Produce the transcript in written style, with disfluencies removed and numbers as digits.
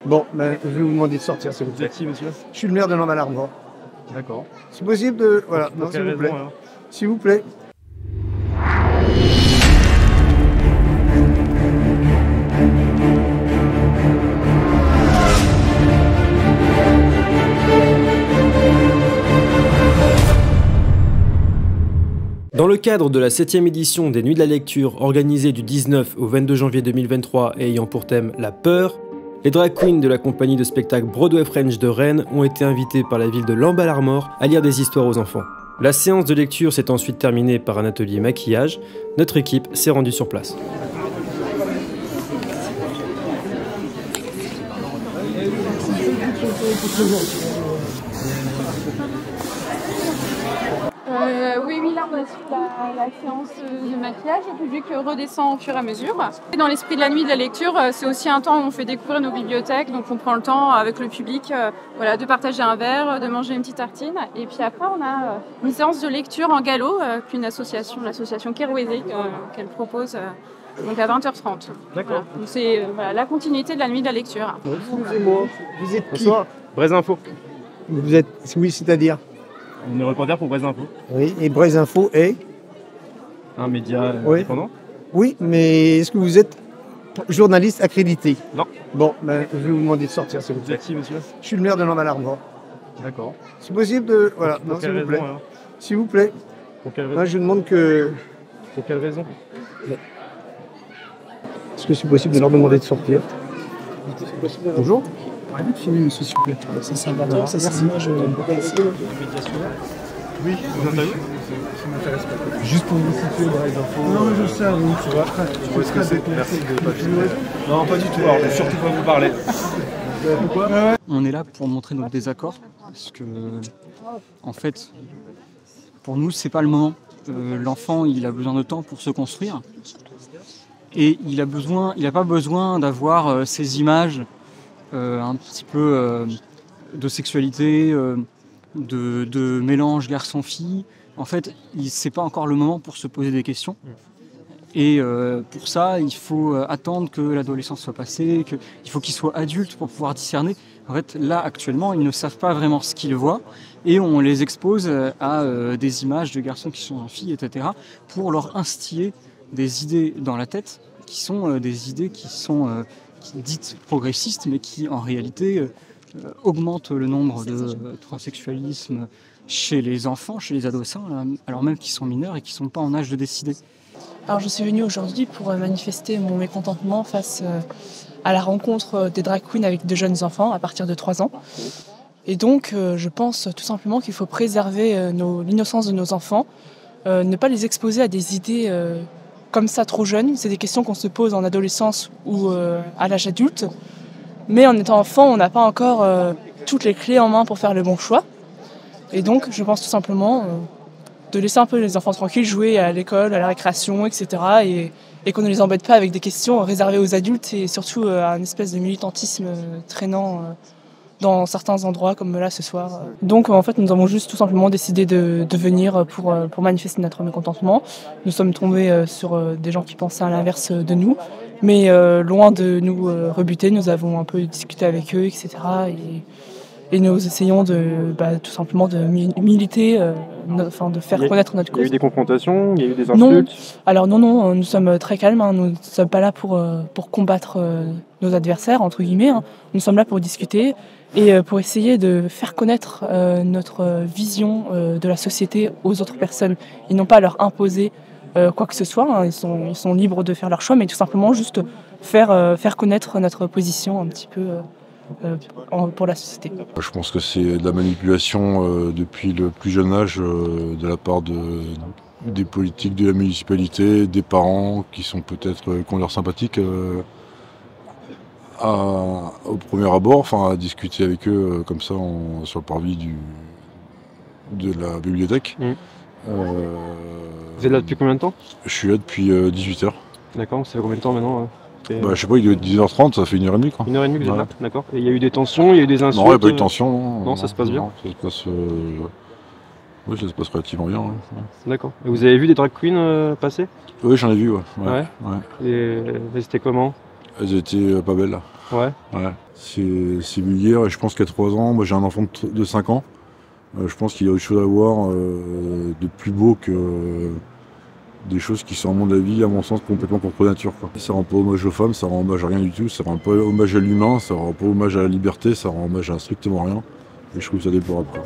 Bon, ben, je vais vous demander de sortir, s'il vous plaît. Qui, monsieur? Je suis le maire de Lamballe-Armor. D'accord. C'est possible de... Voilà, Pour non, s'il quelle vous plaît. raison, alors? S'il vous plaît. Dans le cadre de la 7e édition des Nuits de la Lecture organisée du 19 au 22 janvier 2023 et ayant pour thème la peur, les drag queens de la compagnie de spectacle Broadway French de Rennes ont été invités par la ville de Lamballe-Armor à lire des histoires aux enfants. La séance de lecture s'est ensuite terminée par un atelier maquillage. Notre équipe s'est rendue sur place. Oui, là on a suivi la séance de maquillage. Le public redescend au fur et à mesure. Et dans l'esprit de la nuit de la lecture, c'est aussi un temps où on fait découvrir nos bibliothèques. Donc on prend le temps avec le public de partager un verre, de manger une petite tartine. Et puis après on a une séance de lecture en galop qu'une association, l'association Kerouézé, qu'elle propose donc à 20h30. D'accord. Voilà. C'est la continuité de la nuit de la lecture. Excusez-moi, vous êtes qui? Bonsoir. Braise Info. Vous êtes... Oui, c'est-à-dire? On est reporter pour Braise Info. Oui, et Braise Info est... Un média Oui. indépendant? Oui, mais est-ce que vous êtes journaliste accrédité? Non. Bon, ben, je vais vous demander de sortir, s'il vous plaît. Qui, monsieur? Je suis le maire de Lamballe-Armor. D'accord. C'est possible de... Voilà, Pour non, s'il quelle vous plaît. raison, alors? S'il vous plaît. Pour quelle raison? Moi, je demande que... Pour quelle raison? Est-ce que c'est possible de leur demander de sortir? Bonjour. Vite filmer, monsieur, s'il vous plaît. Ça, c'est important. Ça, c'est l'image. Oui, vous interviewez? Ça m'intéresse pas. Juste pour vous situer dans les infos. Non, mais je sais, oui. Tu vois, Où est-ce que c'est? Merci de pas filmer. Non, pas du tout. Alors, je vais surtout pas vous parler. pourquoi? On est là pour montrer notre désaccord parce que, en fait, pour nous, c'est pas le moment. L'enfant, il a besoin de temps pour se construire et il a pas besoin d'avoir ces images un petit peu de sexualité, de mélange garçon-fille. En fait, c'est pas encore le moment pour se poser des questions. Et pour ça, il faut attendre que l'adolescence soit passée, il faut qu'ils soient adultes pour pouvoir discerner. En fait, là, actuellement, ils ne savent pas vraiment ce qu'ils voient et on les expose à des images de garçons qui sont en filles, etc., pour leur instiller des idées dans la tête qui sont des idées qui sont dites progressistes, mais qui, en réalité, augmentent le nombre de transsexualisme chez les enfants, chez les adolescents, alors même qu'ils sont mineurs et qu'ils ne sont pas en âge de décider. Alors je suis venue aujourd'hui pour manifester mon mécontentement face à la rencontre des drag queens avec de jeunes enfants à partir de 3 ans. Et donc je pense tout simplement qu'il faut préserver l'innocence de nos enfants, ne pas les exposer à des idées comme ça trop jeunes. C'est des questions qu'on se pose en adolescence ou à l'âge adulte. Mais en étant enfant, on n'a pas encore toutes les clés en main pour faire le bon choix. Et donc je pense tout simplement de laisser un peu les enfants tranquilles jouer à l'école, à la récréation, etc. Et qu'on ne les embête pas avec des questions réservées aux adultes et surtout un espèce de militantisme traînant dans certains endroits comme là ce soir. Donc en fait nous avons juste tout simplement décidé de venir pour manifester notre mécontentement. Nous sommes tombés sur des gens qui pensaient à l'inverse de nous, mais loin de nous rebuter, nous avons un peu discuté avec eux, etc. Et nous essayons tout simplement de militer, de faire connaître notre cause. Il y a eu des confrontations, il y a eu des insultes? Non, alors non, nous sommes très calmes, hein. Nous ne sommes pas là pour combattre nos adversaires, entre guillemets, hein. Nous sommes là pour discuter et pour essayer de faire connaître notre vision de la société aux autres personnes. Ils n'ont pas à leur imposer quoi que ce soit, hein. Ils sont libres de faire leur choix, mais tout simplement juste faire connaître notre position un petit peu pour la société. Je pense que c'est de la manipulation depuis le plus jeune âge de la part des politiques de la municipalité, des parents qui sont peut-être qui ont l'air sympathiques au premier abord, enfin à discuter avec eux comme ça sur le parvis de la bibliothèque. Vous êtes là depuis combien de temps? Je suis là depuis 18h. D'accord, ça fait combien de temps maintenant? Je sais pas, il est 10h30, ça fait 1h30 quoi. 1h30 que vous êtes Ouais. là, d'accord. Et il y a eu des tensions, il y a eu des insultes? Non, il n'y a pas eu de tension. Non, ça se passe bien? Non, ça se passe... Oui, ça se passe relativement bien. Ouais. D'accord. Et vous avez vu des drag queens passer? Oui, j'en ai vu, ouais. Ouais. Et c'était comment? Elles étaient pas belles. Ouais. Ouais. C'est vulgaire et je pense qu'à 3 ans, moi j'ai un enfant de 5 ans, je pense qu'il y a autre chose à voir de plus beau que des choses qui sont à mon avis, à mon sens, complètement contre nature, quoi. Ça rend pas hommage aux femmes, ça rend hommage à rien du tout, ça rend pas hommage à l'humain, ça rend pas hommage à la liberté, ça rend hommage à strictement rien. Et je trouve ça déplorable, quoi.